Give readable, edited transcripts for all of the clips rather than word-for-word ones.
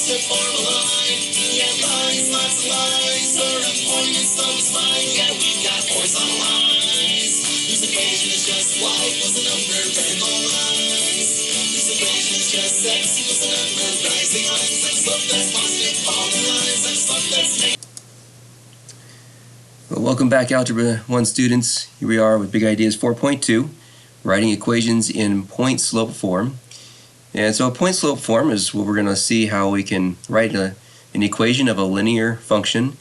to form a line. Yeah, lines, lots of lines, or a point in some spine. Yeah, we've got horizontal lines. This equation is just y equals a number, vertical lines. This equation is just x equals a number, rising lines, and slope that's positive, falling lines, and slope that's negative. Well, welcome back, Algebra 1 students. Here we are with Big Ideas 4.2, writing equations in point-slope form. And so a point-slope form is what we're going to see how we can write an equation of a linear function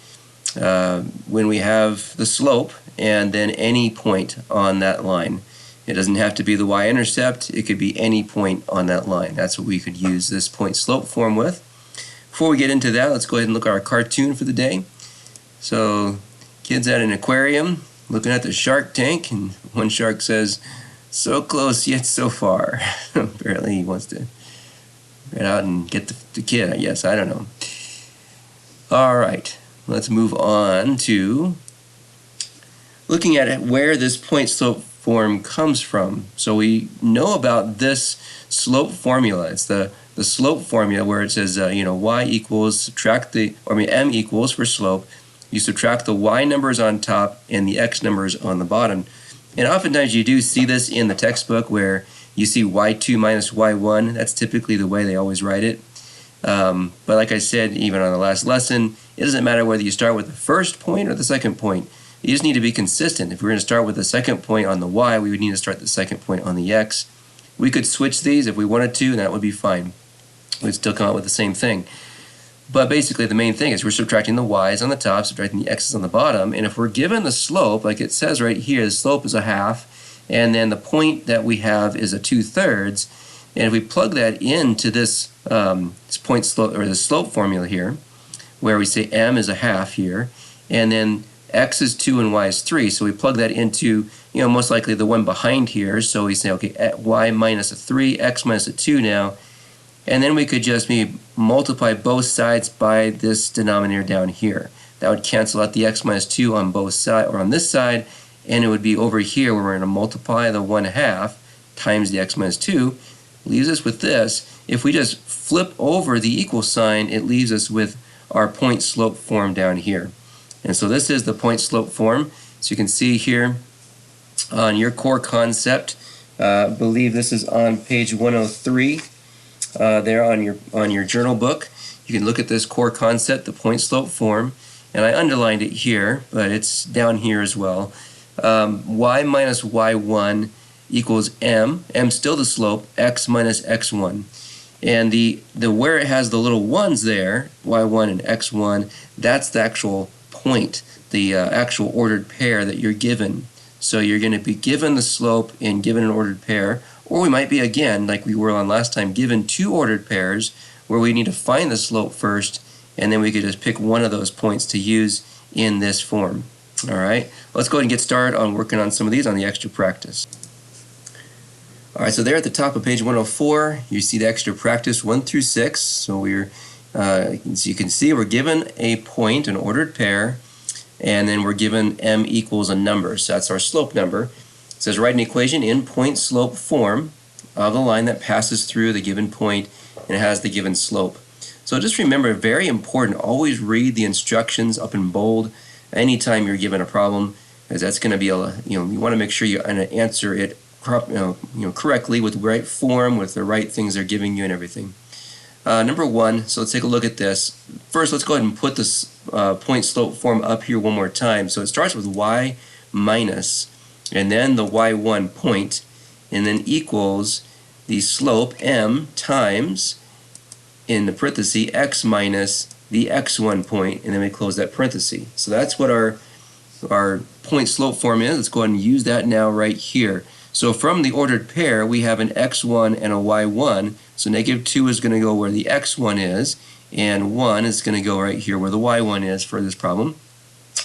when we have the slope and then any point on that line. It doesn't have to be the y-intercept, it could be any point on that line. That's what we could use this point-slope form with. Before we get into that, let's go ahead and look at our cartoon for the day. So, kids at an aquarium looking at the shark tank, and one shark says, "So close yet so far." Apparently he wants to get out and get the kid, I guess. I don't know. Alright, let's move on to looking at where this point slope form comes from. So we know about this slope formula. It's the slope formula where it says y equals subtract m equals for slope. You subtract the y numbers on top and the x numbers on the bottom. And oftentimes you do see this in the textbook where you see y2 minus y1. That's typically the way they always write it. But like I said, even on the last lesson, it doesn't matter whether you start with the first point or the second point. You just need to be consistent. If we're going to start with the second point on the y, we would need to start the second point on the x. We could switch these if we wanted to, and that would be fine. We'd still come out with the same thing. But basically the main thing is we're subtracting the y's on the top, subtracting the x's on the bottom, and if we're given the slope, like it says right here, the slope is a half, and then the point that we have is a 2/3, and if we plug that into this point slope, or the slope formula here, where we say m is a half here, and then x is 2 and y is 3, so we plug that into, most likely the one behind here, so we say, okay, y minus a 3, x minus a 2 now, and then we could just maybe multiply both sides by this denominator down here. That would cancel out the x minus 2 on both sides, or on this side, and it would be over here where we're going to multiply the 1/2 times the x minus 2. Leaves us with this. If we just flip over the equal sign, it leaves us with our point slope form down here. And so this is the point slope form. So you can see here on your core concept, I believe this is on page 103. There on your journal book, you can look at this core concept, the point slope form, and I underlined it here, but it's down here as well. Y minus y1 equals m still the slope, x minus x1, and the where it has the little ones there, y1 and x1, that's the actual point, the actual ordered pair that you're given. So you're going to be given the slope and given an ordered pair, or we might be, again, like we were on last time, given two ordered pairs where we need to find the slope first, and then we could just pick one of those points to use in this form. Alright, let's go ahead and get started on working on some of these on the extra practice. Alright, so there at the top of page 104, you see the extra practice 1 through 6. So we're, as you can see, we're given a point, an ordered pair, and then we're given m equals a number, so that's our slope number. It says write an equation in point slope form of the line that passes through the given point and has the given slope. So just remember, very important, always read the instructions up in bold anytime you're given a problem, because that's going to be you want to make sure you answer it correctly with the right form, with the right things they're giving you and everything. Number 1, so let's take a look at this. First, let's go ahead and put this point slope form up here one more time. So it starts with y minus, and then the y1 point, and then equals the slope m times, in the parenthesis, x minus the x1 point, and then we close that parenthesis. So that's what our point slope form is. Let's go ahead and use that now right here. So from the ordered pair, we have an x1 and a y1. So -2 is going to go where the x1 is, and 1 is going to go right here where the y1 is for this problem.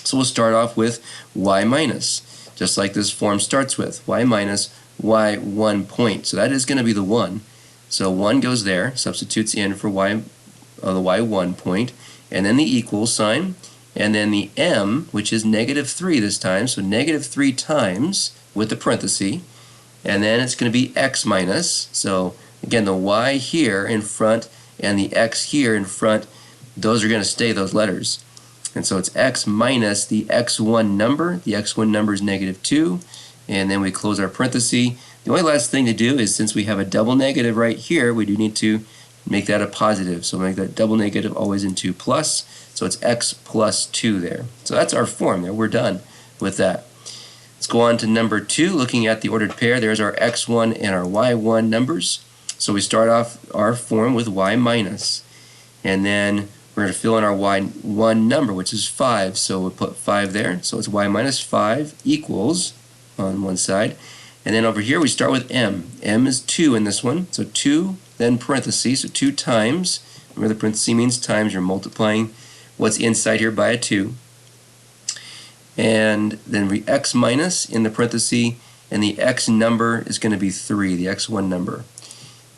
So we'll start off with y minus, just like this form starts with, y minus y1 point. So that is going to be the 1. So 1 goes there, substitutes in for the y1 point, and then the equal sign, and then the m, which is -3 this time, so -3 times with the parenthesis, and then it's going to be x minus, so again the y here in front, and the x here in front, those are going to stay those letters. And so it's x minus the x1 number. The x1 number is -2. And then we close our parenthesis. The only last thing to do is, since we have a double negative right here, we do need to make that a positive. So make that double negative always into plus. So it's x plus 2 there. So that's our form there. We're done with that. Let's go on to number 2, looking at the ordered pair. There's our x1 and our y1 numbers. So we start off our form with y minus. And then we're going to fill in our y1 number, which is 5. So we'll put 5 there. So it's y minus 5 equals, on one side. And then over here we start with m. m is 2 in this one. So 2, then parentheses, so 2 times. Remember, the parentheses means times. You're multiplying what's inside here by a 2. And then we x minus in the parenthesis, and the x number is going to be 3, the x1 number.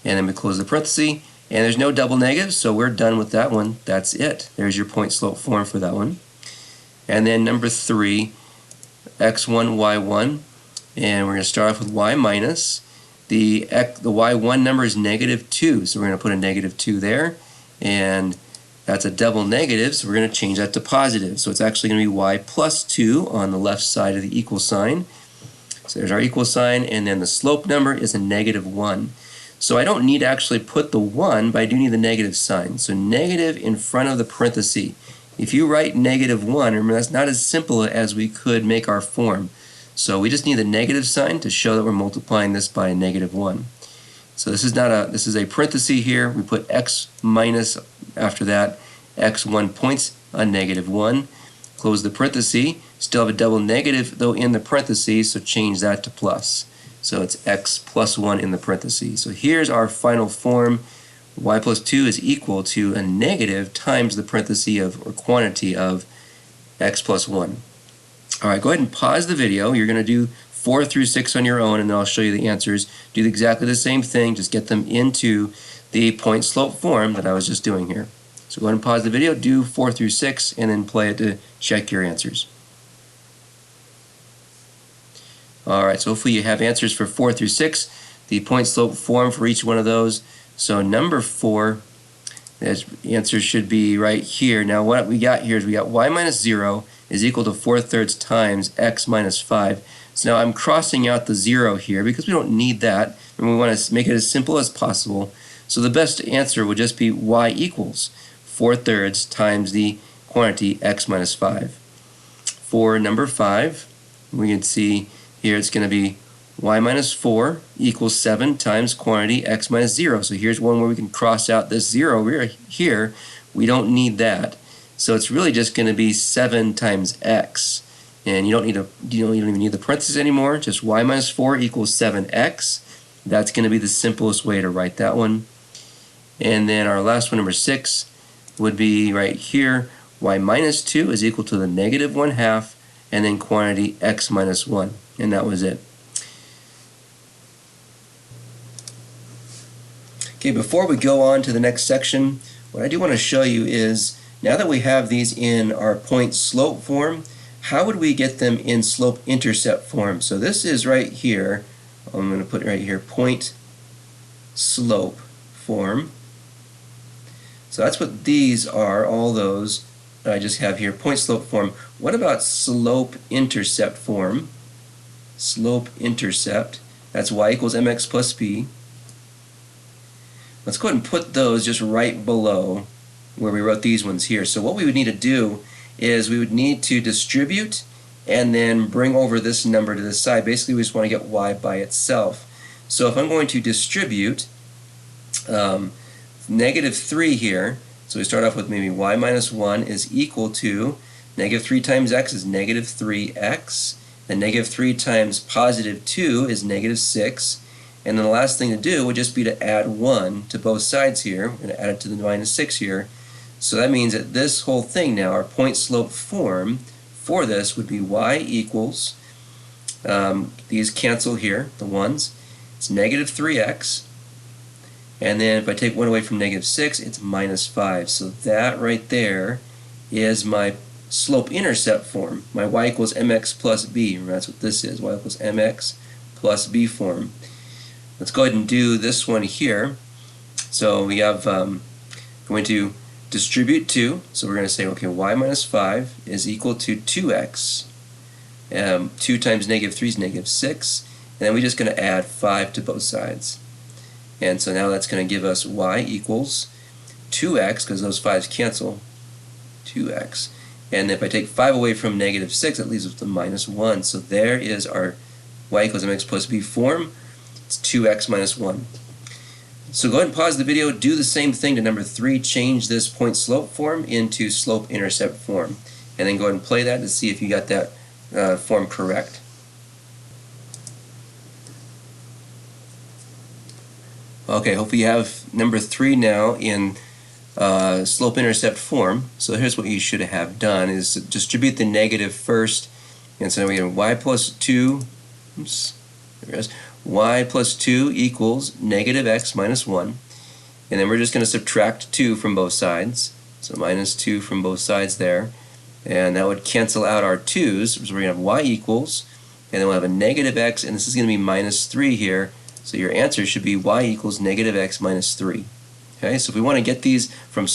And then we close the parenthesis, and there's no double negatives, so we're done with that one. That's it. There's your point slope form for that one. And then number 3, x1, y1, and we're going to start off with y minus. The y1 number is -2, so we're going to put a -2 there, and that's a double negative, so we're going to change that to positive. So it's actually going to be y plus 2 on the left side of the equal sign. So there's our equal sign, and then the slope number is a -1. So I don't need to actually put the 1, but I do need the negative sign. So negative in front of the parenthesis. If you write -1, remember that's not as simple as we could make our form. So we just need the negative sign to show that we're multiplying this by a -1. So this is a parenthesis here. We put x minus after that. x1 points a -1. Close the parenthesis. Still have a double negative though in the parentheses, so change that to plus. So it's x plus 1 in the parentheses. So here's our final form. Y plus 2 is equal to a negative times the parenthesis of, or quantity of, x plus 1. All right, go ahead and pause the video. You're going to do 4 through 6 on your own, and then I'll show you the answers. Do exactly the same thing, just get them into the point slope form that I was just doing here. So go ahead and pause the video, do 4 through 6, and then play it to check your answers. All right, so hopefully you have answers for 4 through 6, the point slope form for each one of those. So number 4, the answer should be right here. Now what we got here is we got y minus 0 is equal to 4/3 times x minus 5. So now I'm crossing out the 0 here because we don't need that, and we want to make it as simple as possible. So the best answer would just be y equals 4/3 times the quantity x minus 5. For number 5, we can see here it's going to be y minus 4 equals 7 times quantity x minus 0. So here's one where we can cross out this 0 here. We don't need that. So it's really just going to be 7 times x. And you don't even need the parentheses anymore. Just y minus 4 equals 7x. That's going to be the simplest way to write that one. And then our last one, number 6, would be right here. Y minus 2 is equal to the -1/2, and then quantity x minus 1. And that was it. Okay, before we go on to the next section, what I do want to show you is, now that we have these in our point slope form, how would we get them in slope intercept form? So this is right here. I'm going to put it right here, point slope form. So that's what these are, all those that I just have here, point slope form. What about slope intercept form? Slope intercept, that's y equals mx plus b. Let's go ahead and put those just right below where we wrote these ones here. So what we would need to do is we would need to distribute and then bring over this number to the side. Basically, we just want to get y by itself. So if I'm going to distribute -3 here, so we start off with maybe y minus 1 is equal to -3 times x is -3x, and -3 times +2 is -6. And then the last thing to do would just be to add 1 to both sides here. We're going to add it to the -6 here. So that means that this whole thing now, our point slope form for this would be y equals, these cancel here, the 1's, it's -3x. And then if I take 1 away from -6, it's -5. So that right there is my slope intercept form, my y equals mx plus b. Remember, that's what this is, y equals mx plus b form. Let's go ahead and do this one here. So we have going to distribute 2. So we're going to say, okay, y minus 5 is equal to 2x. 2 times negative 3 is negative 6. And then we're just going to add 5 to both sides. And so now that's going to give us y equals 2x, because those 5's cancel, 2x. And if I take 5 away from negative 6, that leaves us with minus 1. So there is our y equals mx plus b form. It's 2x minus 1. So go ahead and pause the video, do the same thing to number 3, change this point slope form into slope intercept form. And then go ahead and play that to see if you got that form correct. Okay, hopefully you have number 3 now in slope intercept form. So here's what you should have done is distribute the negative first. And so now we have y plus 2, oops, there it is, y plus 2 equals negative x minus 1. And then we're just going to subtract 2 from both sides. So minus 2 from both sides there. And that would cancel out our 2's. So we're going to have y equals, and then we'll have a negative x, and this is going to be minus 3 here. So your answer should be y equals negative x minus 3. Okay, so if we want to get these from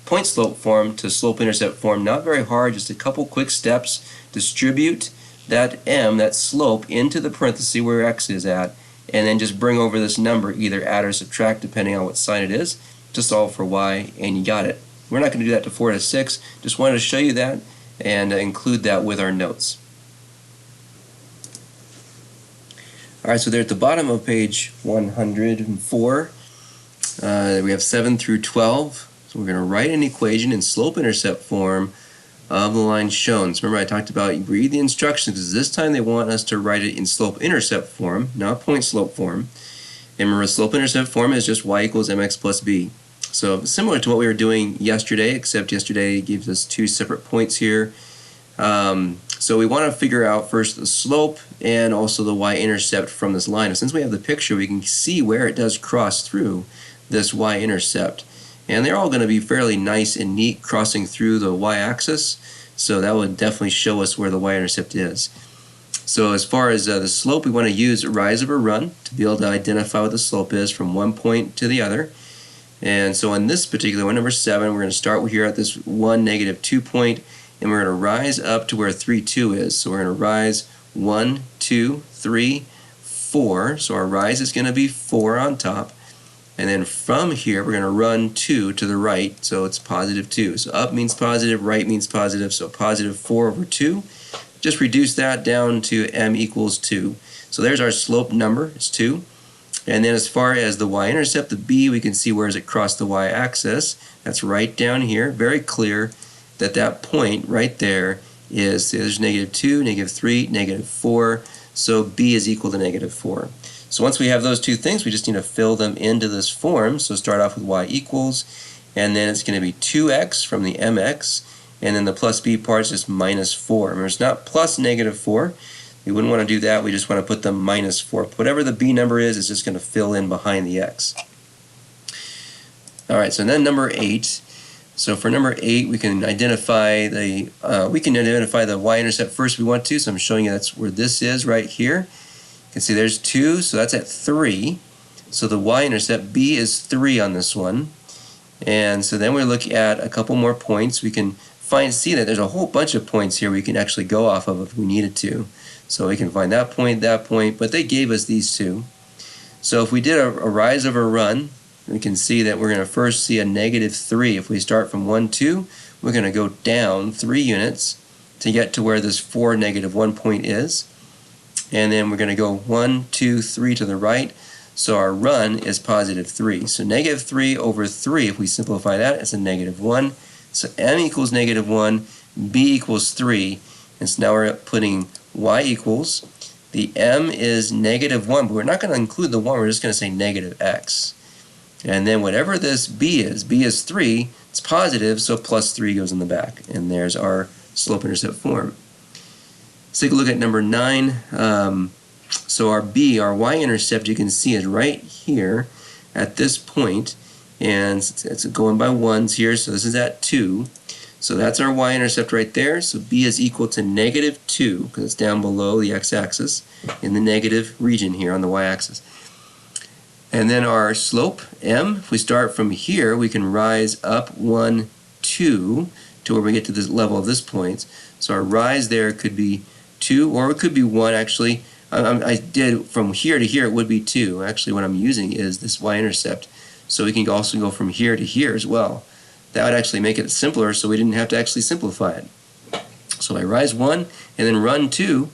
point slope form to slope intercept form, not very hard, just a couple quick steps. Distribute that m, that slope, into the parenthesis where x is at, and then just bring over this number, either add or subtract depending on what sign it is, to solve for y, and you got it. We're not going to do that to 4 to 6, just wanted to show you that and include that with our notes. Alright, so there at the bottom of page 104, we have 7 through 12. So we're going to write an equation in slope-intercept form of the line shown. So remember I talked about you read the instructions, because this time they want us to write it in slope-intercept form, not point-slope form. And remember, slope-intercept form is just y equals mx plus b. So similar to what we were doing yesterday, except yesterday it gives us 2 separate points here. So we want to figure out first the slope and also the y-intercept from this line. And since we have the picture, we can see where it does cross through this y-intercept. And they're all going to be fairly nice and neat crossing through the y-axis. So that would definitely show us where the y-intercept is. So as far as the slope, we want to use rise over run to be able to identify what the slope is from one point to the other. And so in this particular one, number 7, we're going to start here at this 1, negative 2 point, and we're going to rise up to where 3, 2 is. So we're going to rise 1, 2, 3, 4. So our rise is going to be 4 on top. And then from here, we're going to run 2 to the right, so it's positive 2. So up means positive, right means positive, so positive 4 over 2. Just reduce that down to m equals 2. So there's our slope number, it's 2. And then as far as the y-intercept, the b, we can see where does it cross the y-axis. That's right down here, very clear that that point right there is, there's negative 2, negative 3, negative 4, so b is equal to negative 4. So once we have those two things, we just need to fill them into this form. So start off with y equals, and then it's going to be 2x from the mx, and then the plus b part is just minus 4. Remember, it's not plus negative 4. We wouldn't want to do that. We just want to put the minus 4. Whatever the b number is, it's just going to fill in behind the x. All right, so then number 8. So for number 8, we can identify the y-intercept first if we want to. So I'm showing you that's where this is right here. You can see there's 2, so that's at 3. So the y-intercept, b is 3 on this one. And so then we look at a couple more points. We can see that there's a whole bunch of points here we can actually go off of if we needed to. So we can find that point, but they gave us these two. So if we did a rise over run, we can see that we're going to first see a negative 3. If we start from 1, 2, we're going to go down 3 units to get to where this 4, negative 1 point is. And then we're going to go 1, 2, 3 to the right. So our run is positive 3. So negative 3 over 3, if we simplify that, it's a negative 1. So m equals negative 1, b equals 3. And so now we're putting y equals, the m is negative 1, but we're not going to include the 1, we're just going to say negative x. And then whatever this b is 3, it's positive, so plus 3 goes in the back. And there's our slope-intercept form. Let's take a look at number 9. So our b, our y-intercept, you can see is right here at this point. And it's going by 1s here, so this is at 2. So that's our y-intercept right there. So b is equal to negative 2, because it's down below the x-axis in the negative region here on the y-axis. And then our slope, m, if we start from here, we can rise up 1, 2, to where we get to this level of this point. So our rise there could be 2, or it could be 1 actually. I did from here to here, it would be 2. Actually, what I'm using is this y-intercept. So we can also go from here to here as well. That would actually make it simpler, so we didn't have to actually simplify it. So I rise 1 and then run 2.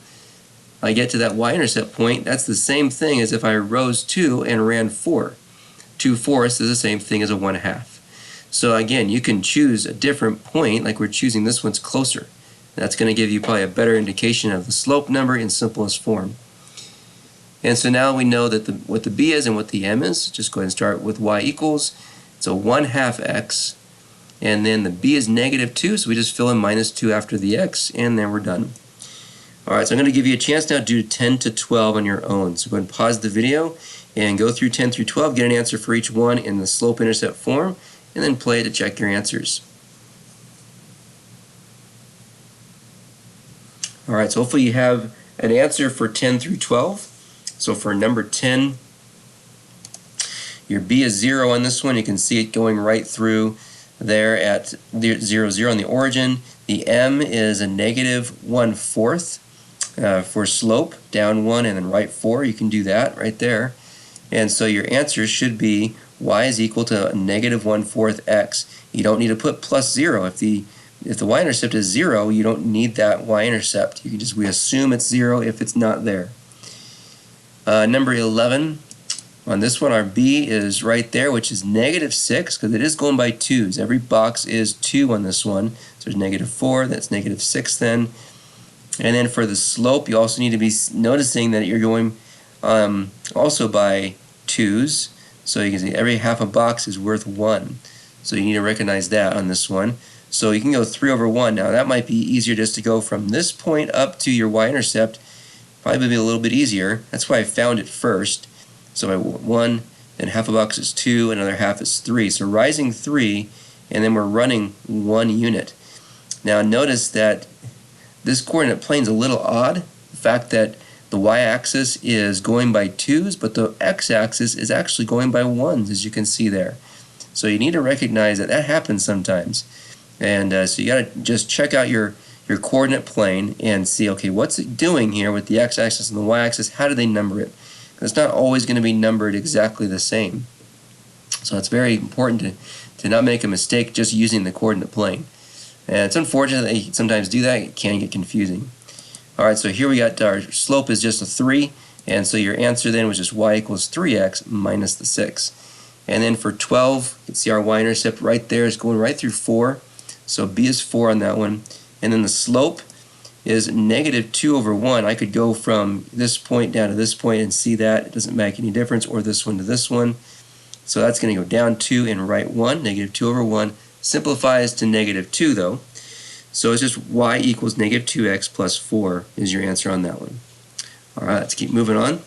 I get to that y-intercept point. That's the same thing as if I rose 2 and ran 4. 2/4 is the same thing as a 1/2. So again, you can choose a different point, like we're choosing this one's closer. That's going to give you probably a better indication of the slope number in simplest form. And so now we know that what the b is and what the m is. Just go ahead and start with y equals. It's a 1/2 x. And then the b is -2, so we just fill in -2 after the x, and then we're done. Alright, so I'm going to give you a chance now to do 10 to 12 on your own. So go ahead and pause the video and go through 10 through 12, get an answer for each one in the slope-intercept form, and then play to check your answers. Alright, so hopefully you have an answer for 10 through 12. So for number 10, your b is 0 on this one. You can see it going right through there at 0, 0 on the origin. The m is a -1/4 for slope, down 1 and then right 4. You can do that right there. And so your answer should be y is equal to -1/4 x. You don't need to put plus 0. If the y-intercept is 0, you don't need that y-intercept. We assume it's 0 if it's not there. Number 11, on this one our b is right there, which is -6, because it is going by 2's. Every box is 2 on this one. So there's -4, that's -6 then. And then for the slope, you also need to be noticing that you're going also by 2's. So you can see every half a box is worth 1. So you need to recognize that on this one. So you can go 3/1. Now that might be easier just to go from this point up to your y-intercept. Probably be a little bit easier. That's why I found it first. So by 1, then half a box is 2, another half is 3. So rising 3, and then we're running 1 unit. Now notice that this coordinate plane is a little odd. The fact that the y-axis is going by 2's, but the x-axis is actually going by 1's, as you can see there. So you need to recognize that that happens sometimes. And so you got to just check out your coordinate plane and see, okay, what's it doing here with the x-axis and the y-axis? How do they number it? Because it's not always going to be numbered exactly the same. So it's very important to not make a mistake just using the coordinate plane. And it's unfortunate that you sometimes do that. It can get confusing. Alright, so here we got our slope is just a 3, and so your answer then was just y equals 3x minus the 6. And then for 12, you can see our y-intercept right there is going right through 4. So b is 4 on that one. And then the slope is -2/1. I could go from this point down to this point and see that. It doesn't make any difference, or this one to this one. So that's going to go down 2 and right 1. -2/1 simplifies to -2 though. So it's just y equals -2x plus 4 is your answer on that one. Alright, let's keep moving on.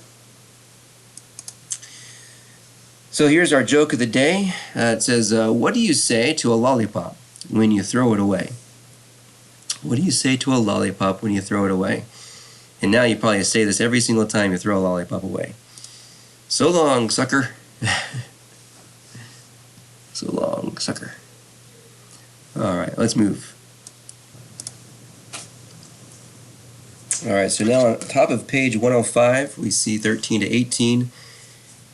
So here's our joke of the day. It says, what do you say to a lollipop when you throw it away? What do you say to a lollipop when you throw it away? And now you probably say this every single time you throw a lollipop away. So long, sucker. So long, sucker. Alright, let's move. Alright, so now on top of page 105, we see 13 to 18.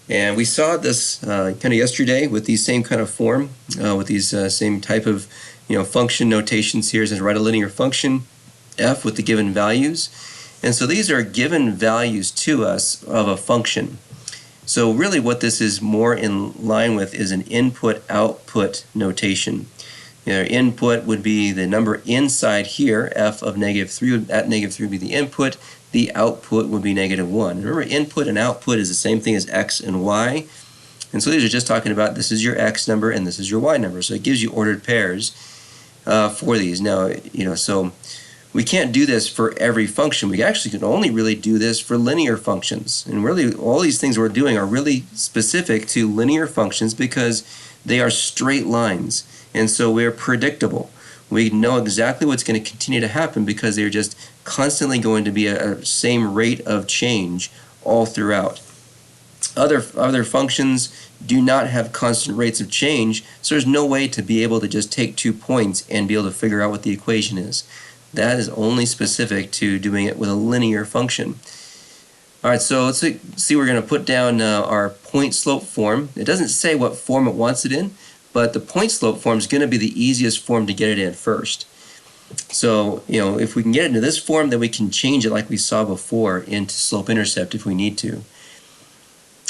And we saw this kind of yesterday with these same kind of form, with these same type of function notations here. It says write a linear function, f, with the given values. And so these are given values to us of a function. So really what this is more in line with is an input-output notation. Your input would be the number inside here, f of -3, at -3 would be the input. The output would be -1. Remember, input and output is the same thing as x and y. And so these are just talking about this is your x number and this is your y number. So it gives you ordered pairs for these. Now, so we can't do this for every function. We actually can only really do this for linear functions. And really, all these things we're doing are really specific to linear functions because they are straight lines. And so we're predictable. We know exactly what's going to continue to happen because they're just constantly going to be a same rate of change all throughout. Other functions do not have constant rates of change, so there's no way to be able to just take 2 points and be able to figure out what the equation is. That is only specific to doing it with a linear function. All right, so let's see, we're going to put down our point slope form. It doesn't say what form it wants it in, but the point slope form is going to be the easiest form to get it in first. So, if we can get it into this form, then we can change it like we saw before into slope-intercept if we need to.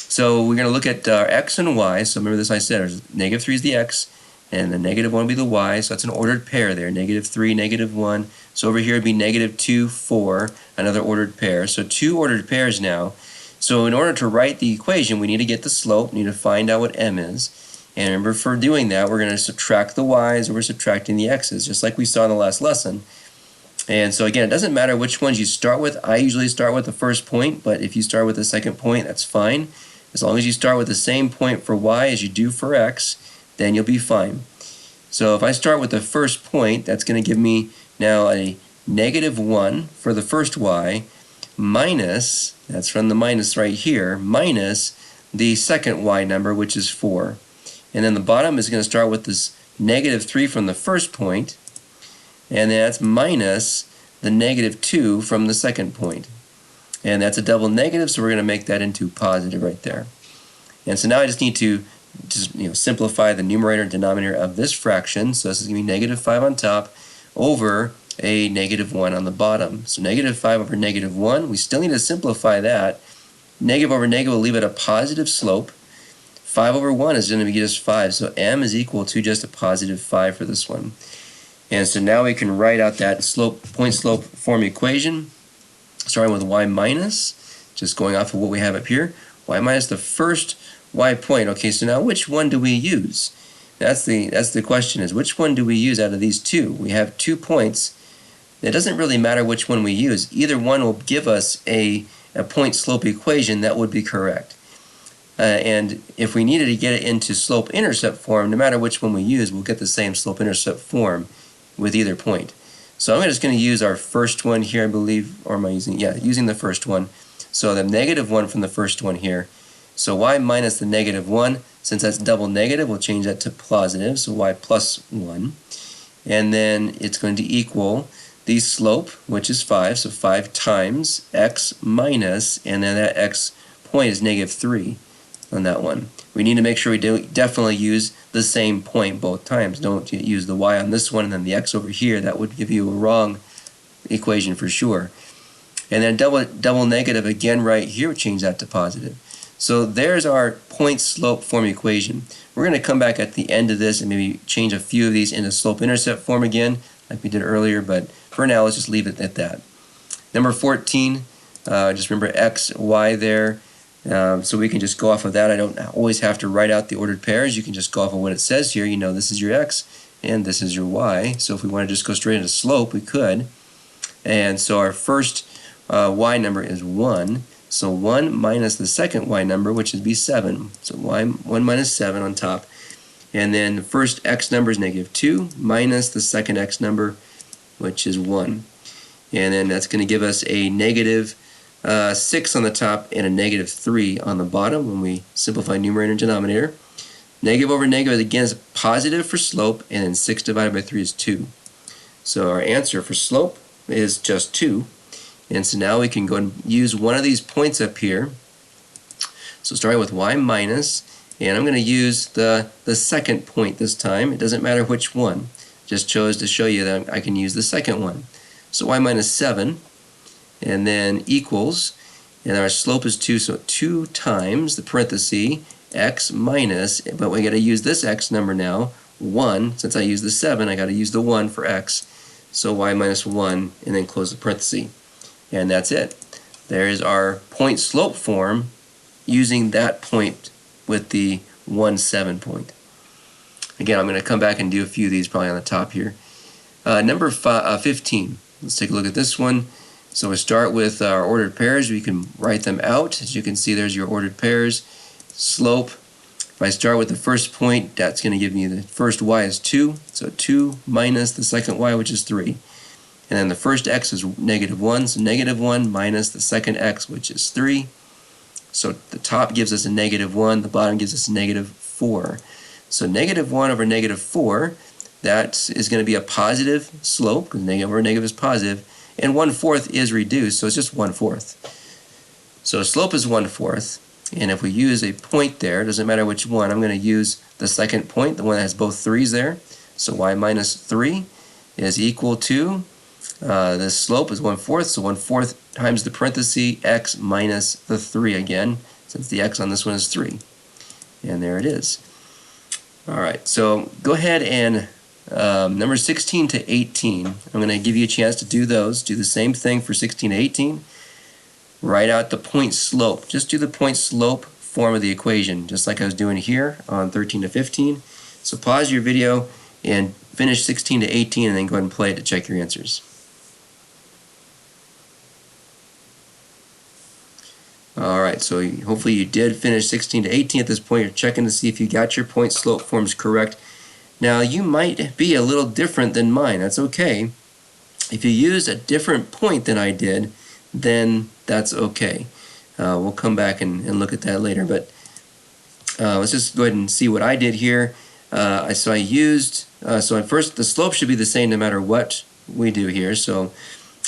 So we're going to look at our x and y. So remember this I said, -3 is the x, and the -1 will be the y. So that's an ordered pair there, -3, -1. So over here it would be -2, 4, another ordered pair. So 2 ordered pairs now. So in order to write the equation, we need to get the slope, we need to find out what m is. And remember, for doing that, we're going to subtract the y's, or we're subtracting the x's, just like we saw in the last lesson. And so again, it doesn't matter which ones you start with. I usually start with the first point, but if you start with the second point, that's fine. As long as you start with the same point for y as you do for x, then you'll be fine. So if I start with the first point, that's going to give me now a -1 for the first y, minus, that's from the minus right here, minus the second y number, which is 4. And then the bottom is going to start with this -3 from the first point, and that's minus the -2 from the second point. And that's a double negative, so we're going to make that into positive right there. And so now I just need to simplify the numerator and denominator of this fraction. So this is going to be -5 on top over a -1 on the bottom. So -5 over -1, we still need to simplify that. Negative over negative will leave it a positive slope. 5 over 1 is going to be just 5, so m is equal to just a +5 for this one. And so now we can write out that point slope form equation, starting with y minus, just going off of what we have up here, y minus the first y point. Okay, so now which one do we use? That's the question, is which one do we use out of these two? We have 2 points. It doesn't really matter which one we use. Either one will give us a point slope equation that would be correct. And if we needed to get it into slope-intercept form, no matter which one we use, we'll get the same slope-intercept form with either point. So I'm just going to use our first one here, I believe, or am I using, using the first one. So the -1 from the first one here. So y minus the -1, since that's double negative, we'll change that to positive, so y plus 1. And then it's going to equal the slope, which is 5, so 5 times x minus, and then that x point is -3 on that one. We need to make sure we definitely use the same point both times. Don't use the y on this one and then the x over here. That would give you a wrong equation for sure. And then double negative again right here, change that to positive. So there's our point slope form equation. We're going to come back at the end of this and maybe change a few of these into slope-intercept form again, like we did earlier, but for now let's just leave it at that. Number 14, just remember x, y there. So we can just go off of that. I don't always have to write out the ordered pairs. You can just go off of what it says here. You know, this is your x and this is your y. So if we want to just go straight into slope, we could. And so our first y number is 1. So 1 minus the second y number, which would be 7. So 1 minus 7 on top. And then the first x number is -2 minus the second x number, which is 1. And then that's going to give us a -6 on the top and a -3 on the bottom when we simplify numerator and denominator. Negative over negative again is positive for slope, and then 6 divided by 3 is 2. So our answer for slope is just 2. And so now we can go and use one of these points up here. So starting with y minus, and I'm going to use the second point this time. It doesn't matter which one. Just chose to show you that I can use the second one. So y minus 7, and then equals, and our slope is 2, so 2 times the parenthesis x minus, but we got to use this x number now, 1. Since I used the 7, I got to use the 1 for x. So y minus 1, and then close the parenthesis. And that's it. There is our point slope form using that point with the 1, 7 point. Again, I'm going to come back and do a few of these probably on the top here. Number 15. Let's take a look at this one. So we start with our ordered pairs. We can write them out. As you can see, there's your ordered pairs. Slope. If I start with the first point, that's going to give me the first y is 2. So 2 minus the second y, which is 3. And then the first x is -1, so -1 minus the second x, which is 3. So the top gives us a -1, the bottom gives us a -4. So -1 over -4, that is going to be a positive slope, because negative over negative is positive, and 1/4 is reduced, so it's just 1/4. So slope is 1/4, and if we use a point there, doesn't matter which one, I'm going to use the second point, the one that has both 3's there. So y minus 3 is equal to, the slope is 1/4, so 1/4 times the parenthesis x minus the 3 again, since the x on this one is 3. And there it is. Alright, so go ahead and number 16 to 18, I'm going to give you a chance to do those. Do the same thing for 16 to 18. Write out the point slope. Just do the point slope form of the equation, just like I was doing here on 13 to 15. So pause your video and finish 16 to 18 and then go ahead and play it to check your answers. Alright, so hopefully you did finish 16 to 18 at this point. You're checking to see if you got your point slope forms correct. Now you might be a little different than mine. That's okay. If you use a different point than I did, then that's okay. We'll come back and look at that later, but let's just go ahead and see what I did here. So at first the slope should be the same no matter what we do here. So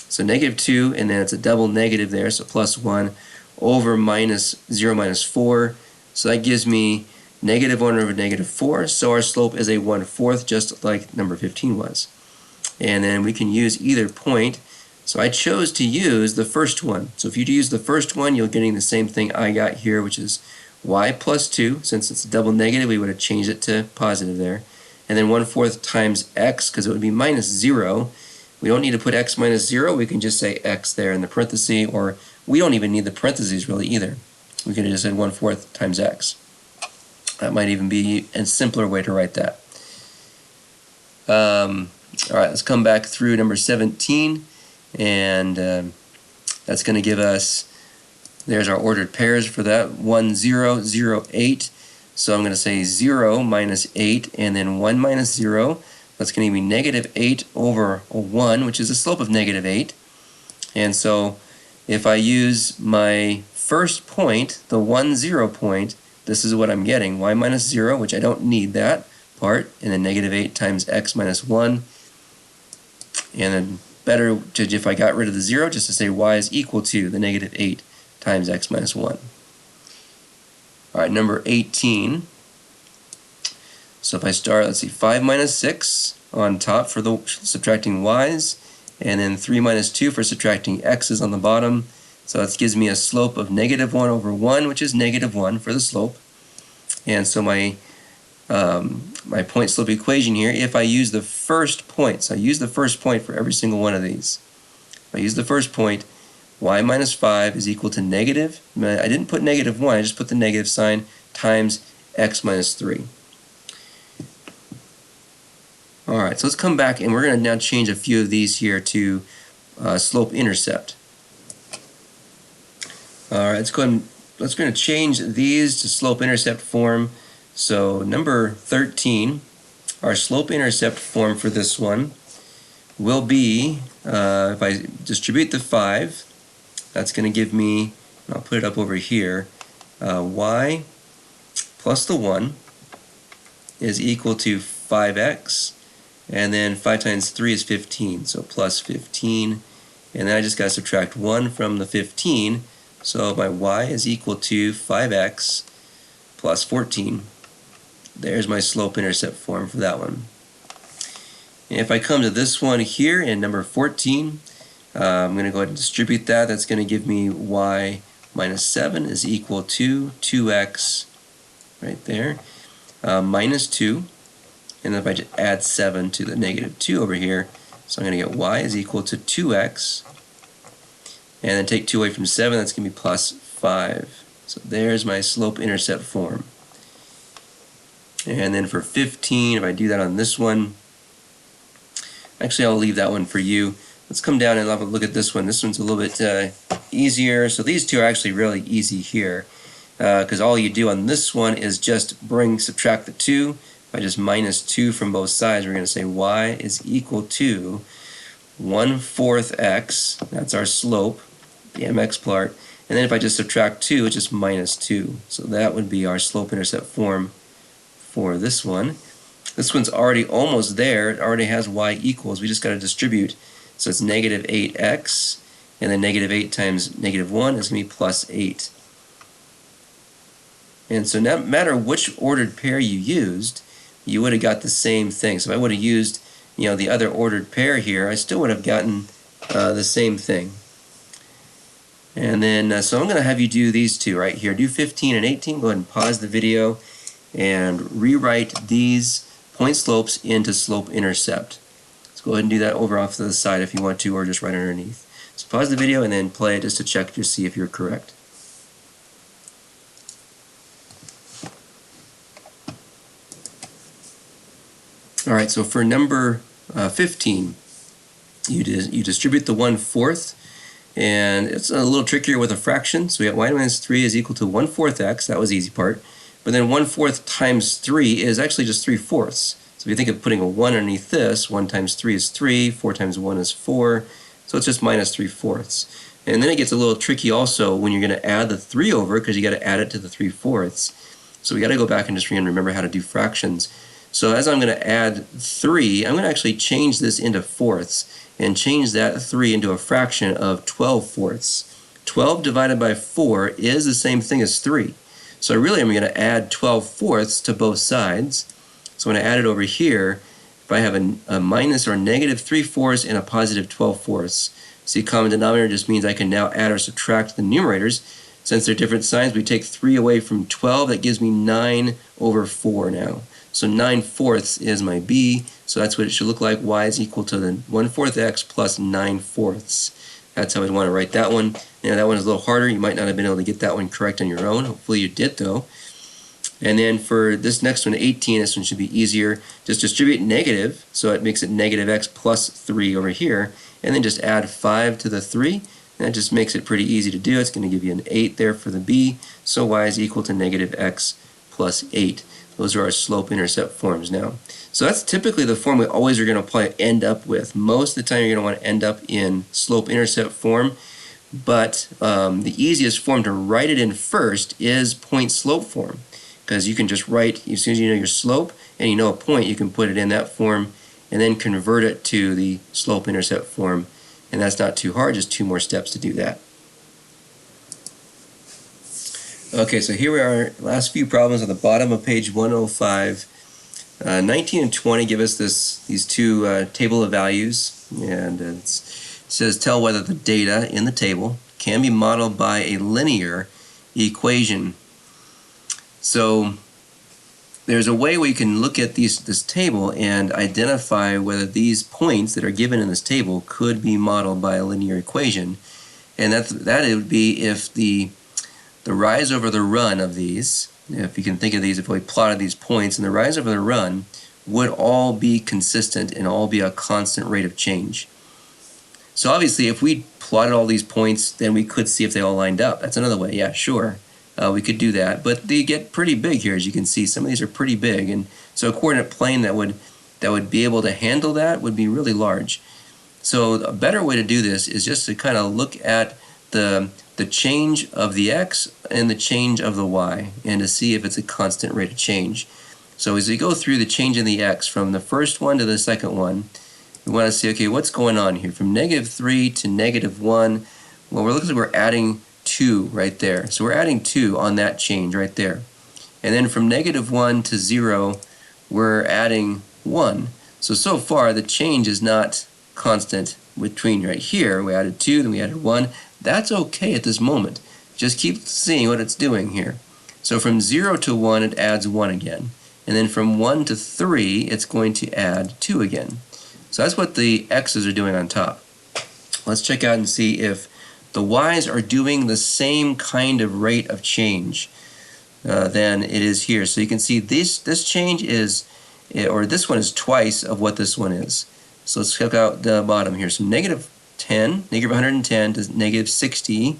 -2, and then it's a double negative there, so +1 over -0 minus 4. So that gives me -1 over -4. So our slope is a 1/4, just like number 15 was. And then we can use either point. So I chose to use the first one. So if you use the first one, you're getting the same thing I got here, which is y plus 2. Since it's a double negative, we would have changed it to positive there. And then 1/4 times x, because it would be -0. We don't need to put x minus 0. We can just say x there in the parenthesis, or we don't even need the parentheses really either. We could have just said 1/4 times x. That might even be a simpler way to write that. Alright, let's come back through number 17. And that's going to give us, there's our ordered pairs for that, 1, 0, 0, 8. So I'm going to say 0 minus 8, and then 1 minus 0. That's going to be -8 over 1, which is the slope of -8. And so if I use my first point, the 1, 0 point, this is what I'm getting, y minus 0, which I don't need that part, and then -8 times x minus 1. And then better if I got rid of the 0, just to say y is equal to the -8 times x minus 1. Alright, number 18. So if I start, let's see, 5 minus 6 on top for the subtracting y's, and then 3 minus 2 for subtracting x's on the bottom. So that gives me a slope of -1 over 1, which is -1 for the slope. And so my point slope equation here, if I use the first point, so I use the first point for every single one of these. If I use the first point, y minus 5 is equal to negative, I didn't put -1, I just put the negative sign, times x minus 3. Alright, so let's come back and we're going to now change a few of these here to slope intercept. Alright, let's go ahead and let's going to change these to slope intercept form. So number 13, our slope intercept form for this one will be, if I distribute the 5, that's going to give me, I'll put it up over here, y plus the 1 is equal to 5x, and then 5 times 3 is 15, so plus 15, and then I just got to subtract 1 from the 15, so my y is equal to 5x plus 14. There's my slope intercept form for that one. And if I come to this one here in number 14, I'm going to go ahead and distribute that. That's going to give me y minus 7 is equal to 2x right there, minus 2. And if I just add 7 to the -2 over here, so I'm going to get y is equal to 2x. And then take 2 away from 7, that's going to be plus 5. So there's my slope intercept form. And then for 15, if I do that on this one, actually I'll leave that one for you. Let's come down and have a look at this one. This one's a little bit easier. So these two are actually really easy here, because all you do on this one is just subtract the 2. If I just minus 2 from both sides, we're going to say y is equal to 1/4 x, that's our slope, the mx part, And then if I just subtract 2, it's just minus 2. So that would be our slope-intercept form for this one. This one's already almost there. It already has y equals. We just got to distribute. So it's negative 8x, and then negative 8 times negative 1 is going to be plus 8. And so no matter which ordered pair you used, you would have got the same thing. So if I would have used, the other ordered pair here, I still would have gotten the same thing. And then, so I'm going to have you do these two right here. Do 15 and 18. Go ahead and pause the video and rewrite these point slopes into slope-intercept. So go ahead and do that over off to the side if you want to, or just right underneath. So pause the video and then play it just to check to see if you're correct. Alright, so for number 15, you distribute the 1/4, and it's a little trickier with a fraction. So we got y minus 3 is equal to 1/4 x, that was the easy part. But then 1/4 times 3 is actually just 3/4. So if you think of putting a 1 underneath this, 1 times 3 is 3, 4 times 1 is 4, so it's just minus 3/4. And then it gets a little tricky also when you're going to add the 3 over, because you got to add it to the 3/4. So we got to go back and just remember how to do fractions. So as I'm going to add 3, I'm going to actually change this into fourths and change that 3 into a fraction of 12/4. 12 divided by 4 is the same thing as 3. So really I'm going to add 12/4 to both sides. So when I add it over here, if I have a minus or negative 3/4 and a positive 12/4, see, common denominator just means I can now add or subtract the numerators. Since they're different signs, we take 3 away from 12. That gives me 9/4 now. So 9/4 is my b, so that's what it should look like. Y is equal to the 1/4 x plus 9/4. That's how I'd want to write that one. Now that one is a little harder. You might not have been able to get that one correct on your own. Hopefully you did though. And then for this next one, 18, this one should be easier. Just distribute negative, so it makes it negative x plus 3 over here. And then just add 5 to the 3. And that just makes it pretty easy to do. It's going to give you an 8 there for the b. So y is equal to negative x plus 8. Those are our slope-intercept forms now. So that's typically the form we always are going to end up with. Most of the time you're going to want to end up in slope-intercept form, but the easiest form to write it in first is point-slope form, because you can just write, as soon as you know your slope and you know a point, you can put it in that form and then convert it to the slope-intercept form, and that's not too hard, just 2 more steps to do that. Okay, so here we are, last few problems at the bottom of page 105. 19 and 20 give us these two table of values, and it says tell whether the data in the table can be modeled by a linear equation. So there's a way we can look at this table and identify whether these points that are given in this table could be modeled by a linear equation, and that it would be if the rise over the run of these, if you can think of these, if we plotted these points, and the rise over the run would all be consistent and all be a constant rate of change. So obviously if we plotted all these points, then we could see if they all lined up. That's another way, yeah, sure. We could do that, but they get pretty big here, as you can see. Some of these are pretty big, and so a coordinate plane that would be able to handle that would be really large. So a better way to do this is just to kind of look at the change of the x and the change of the y, and to see if it's a constant rate of change. So as we go through the change in the x from the first one to the second one, we want to see, okay, what's going on here? From -3 to -1, well, we're adding 2 right there. So we're adding 2 on that change right there. And then from -1 to 0, we're adding 1. So far the change is not constant between right here. We added 2, then we added 1. That's okay at this moment. Just keep seeing what it's doing here. So from 0 to 1, it adds 1 again. And then from 1 to 3, it's going to add 2 again. So that's what the x's are doing on top. Let's check out and see if the y's are doing the same kind of rate of change than it is here. So you can see this change is, or this one is twice of what this one is. So let's check out the bottom here. So -110 to -60.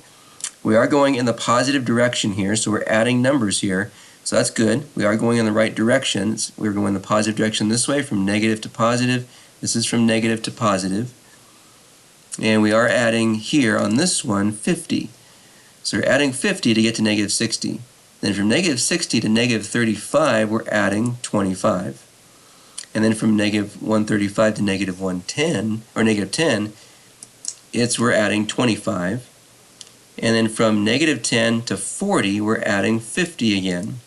We are going in the positive direction here, so we're adding numbers here. So that's good. We are going in the right directions. We're going in the positive direction this way, from negative to positive. This is from negative to positive. And we are adding here on this one 50. So we're adding 50 to get to negative 60. Then from negative 60 to negative 35, we're adding 25. And then from negative 135 to negative 110, or negative 10, we're adding 25. And then from negative 10 to 40, we're adding 50 again.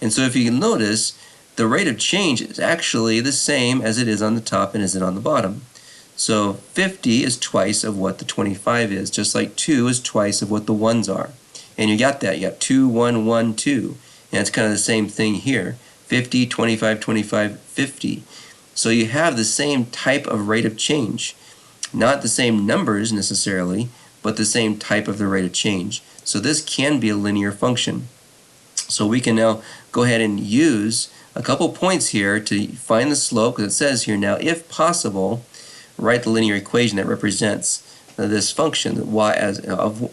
And so if you can notice, the rate of change is actually the same as it is on the top and as it on the bottom. So 50 is twice of what the 25 is, just like 2 is twice of what the 1s are. And you got that. You got 2, 1, 1, 2. And it's kind of the same thing here. 50, 25, 25, 50. So you have the same type of rate of change. Not the same numbers necessarily, but the same type of the rate of change. So this can be a linear function. So we can now go ahead and use a couple points here to find the slope, because it says here now, if possible, write the linear equation that represents this function, that y as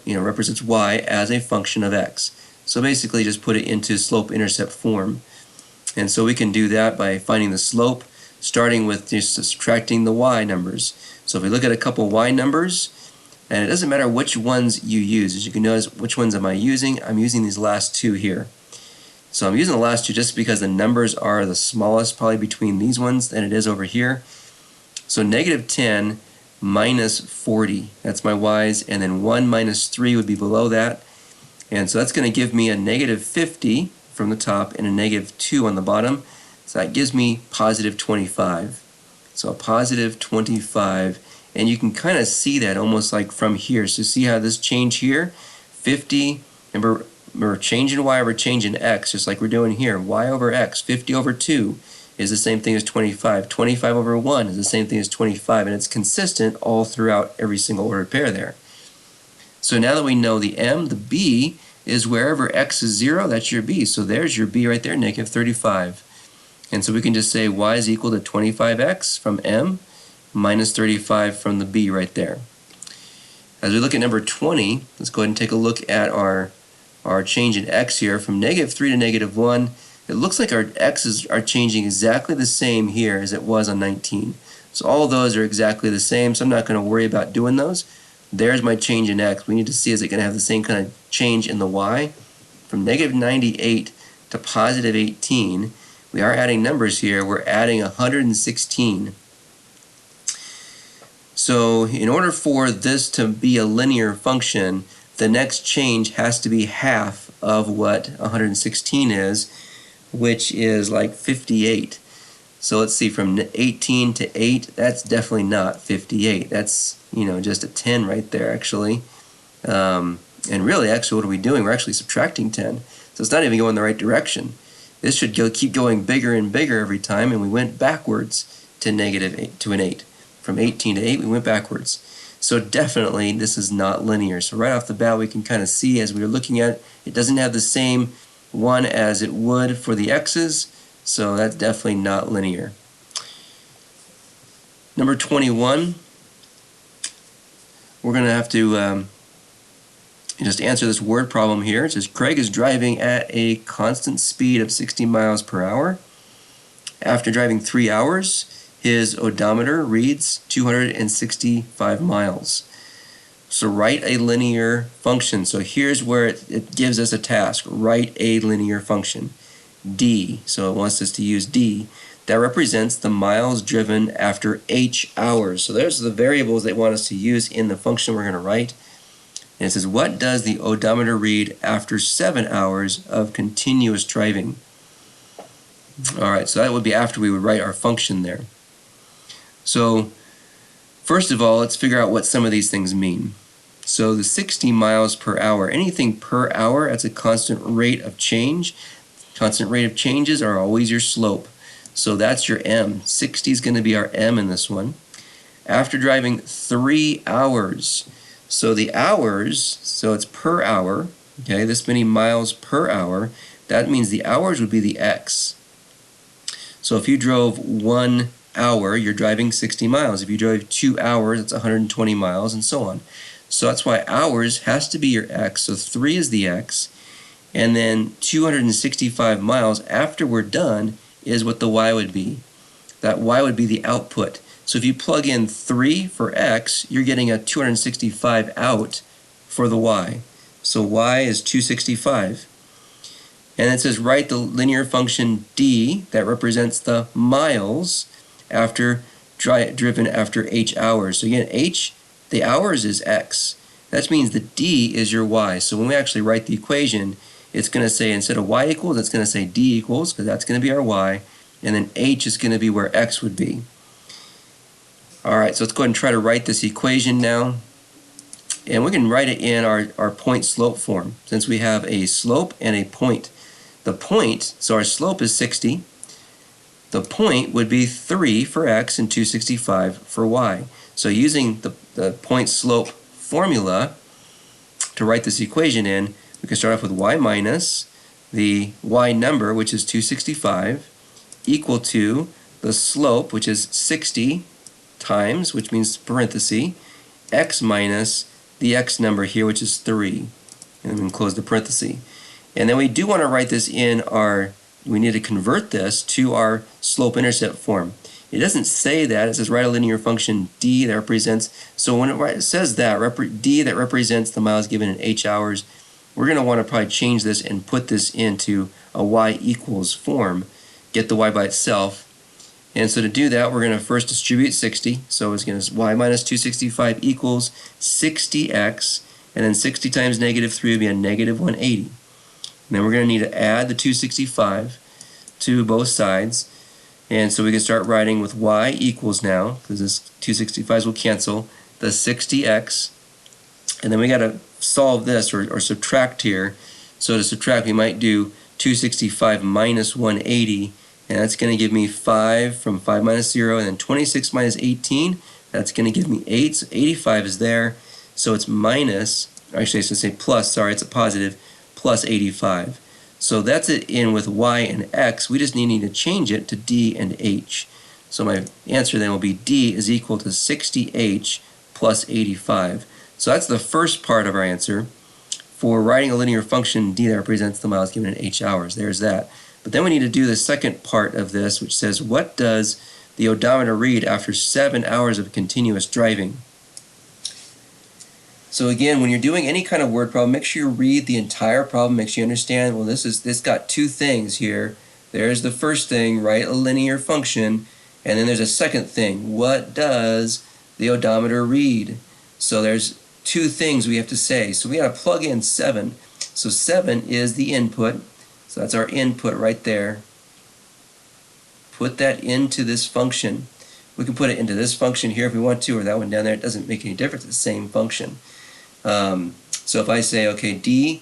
represents y as a function of x. So basically just put it into slope-intercept form. And so we can do that by finding the slope, starting with just subtracting the y numbers. So if we look at a couple y numbers, and it doesn't matter which ones you use. As you can notice, which ones am I using? I'm using these last two here. So I'm using the last two just because the numbers are the smallest probably between these ones than it is over here. So negative 10 minus 40, that's my y's, and then 1 minus 3 would be below that. And so that's going to give me a negative 50 from the top and a negative 2 on the bottom. So that gives me positive 25. So a positive 25, and you can kind of see that almost like from here. So see how this change here, 50, remember we're changing y over changing x, just like we're doing here. Y over x, 50 over 2 is the same thing as 25. 25 over 1 is the same thing as 25, and it's consistent all throughout every single ordered pair there. So now that we know the m, the b is wherever x is 0, that's your b. So there's your b right there, negative 35. And so we can just say y is equal to 25x from m minus 35 from the b right there. As we look at number 20, let's go ahead and take a look at our change in x here from negative 3 to negative 1. It looks like our x's are changing exactly the same here as it was on 19. So all those are exactly the same, so I'm not going to worry about doing those. There's my change in x. We need to see, is it going to have the same kind of change in the y? From negative 98 to positive 18, we are adding numbers here. We're adding 116. So in order for this to be a linear function, the next change has to be half of what 116 is, which is like 58. So let's see, from 18 to 8, that's definitely not 58. That's, just a 10 right there, actually. And really, actually, what are we doing? We're actually subtracting 10. So it's not even going the right direction. This should keep going bigger and bigger every time, and we went backwards to negative 8, to an 8. From 18 to 8, we went backwards. So definitely, this is not linear. So right off the bat, we can kind of see as we were looking at it, it doesn't have the same one as it would for the x's, so that's definitely not linear. Number 21, we're going to have to just answer this word problem here. It says Craig is driving at a constant speed of 60 miles per hour. After driving 3 hours, his odometer reads 265 miles. So write a linear function. So here's where it gives us a task. Write a linear function. D, so it wants us to use D. That represents the miles driven after h hours. So there's the variables they want us to use in the function we're going to write. And it says, what does the odometer read after 7 hours of continuous driving? Alright, so that would be after we would write our function there. So first of all, let's figure out what some of these things mean. So the 60 miles per hour, anything per hour, that's a constant rate of change. Constant rate of changes are always your slope. So that's your m. 60 is going to be our m in this one. After driving 3 hours, so the hours, so it's per hour, okay, this many miles per hour, that means the hours would be the x. So if you drove 1 hour, you're driving 60 miles. If you drove 2 hours, it's 120 miles, and so on. So that's why hours has to be your x. So 3 is the x, and then 265 miles after we're done is what the y would be. That y would be the output. So if you plug in 3 for x, you're getting a 265 out for the y. So y is 265. And it says write the linear function d that represents the miles after driven after h hours. So again, h, the hours is x. That means the d is your y. So when we actually write the equation, it's going to say, instead of y equals, it's going to say d equals, because that's going to be our y. And then h is going to be where x would be. All right, so let's go ahead and try to write this equation now. And we can write it in our point slope form, since we have a slope and a point. The point, so our slope is 60. The point would be 3 for x and 265 for y. So using the point slope formula to write this equation in, we can start off with y minus the y number, which is 265, equal to the slope, which is 60 times, which means parenthesis, x minus the x number here, which is 3. And then close the parenthesis. And then we do want to write this in we need to convert this to our slope-intercept form. It doesn't say that. It says write a linear function d that represents, so when it says that, d that represents the miles given in h hours, we're going to want to probably change this and put this into a y equals form, get the y by itself. And so to do that, we're going to first distribute 60. So it's going to y minus 265 equals 60x, and then 60 times negative 3 would be a negative 180. And then we're going to need to add the 265 to both sides. And so we can start writing with y equals now, because this 265s will cancel, the 60x. And then we got to solve this or subtract here. So to subtract, we might do 265 minus 180. And that's going to give me 5 from 5 minus 0. And then 26 minus 18, that's going to give me 8. So 85 is there. So it's minus, actually I should say plus, sorry, it's a positive, plus 85. So that's it in with y and x. We just need to change it to d and h. So my answer then will be d is equal to 60h plus 85. So that's the first part of our answer for writing a linear function d that represents the miles given in h hours. There's that. But then we need to do the second part of this, which says, what does the odometer read after 7 hours of continuous driving? So again, when you're doing any kind of word problem, make sure you read the entire problem, make sure you understand, well, this got two things here. There's the first thing, write a linear function, and then there's a second thing, what does the odometer read? So there's two things we have to say. So we got to plug in 7. So 7 is the input. So that's our input right there. Put that into this function. We can put it into this function here if we want to, or that one down there. It doesn't make any difference. It's the same function. So if I say, okay, d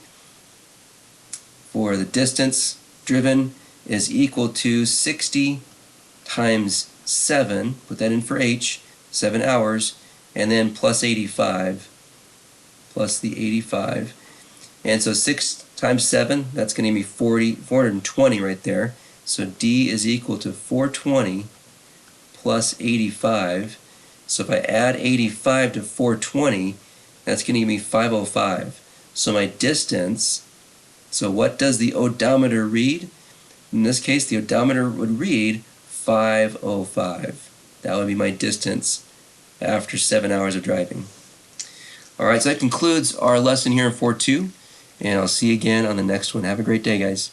for the distance driven is equal to 60 times 7, put that in for h, 7 hours, and then plus 85, plus the 85. And so 6 times 7, that's going to give me 420 right there. So d is equal to 420 plus 85. So if I add 85 to 420, that's going to give me 505. So my distance, so what does the odometer read? In this case, the odometer would read 505. That would be my distance after 7 hours of driving. Alright, so that concludes our lesson here in 4.2, and I'll see you again on the next one. Have a great day, guys.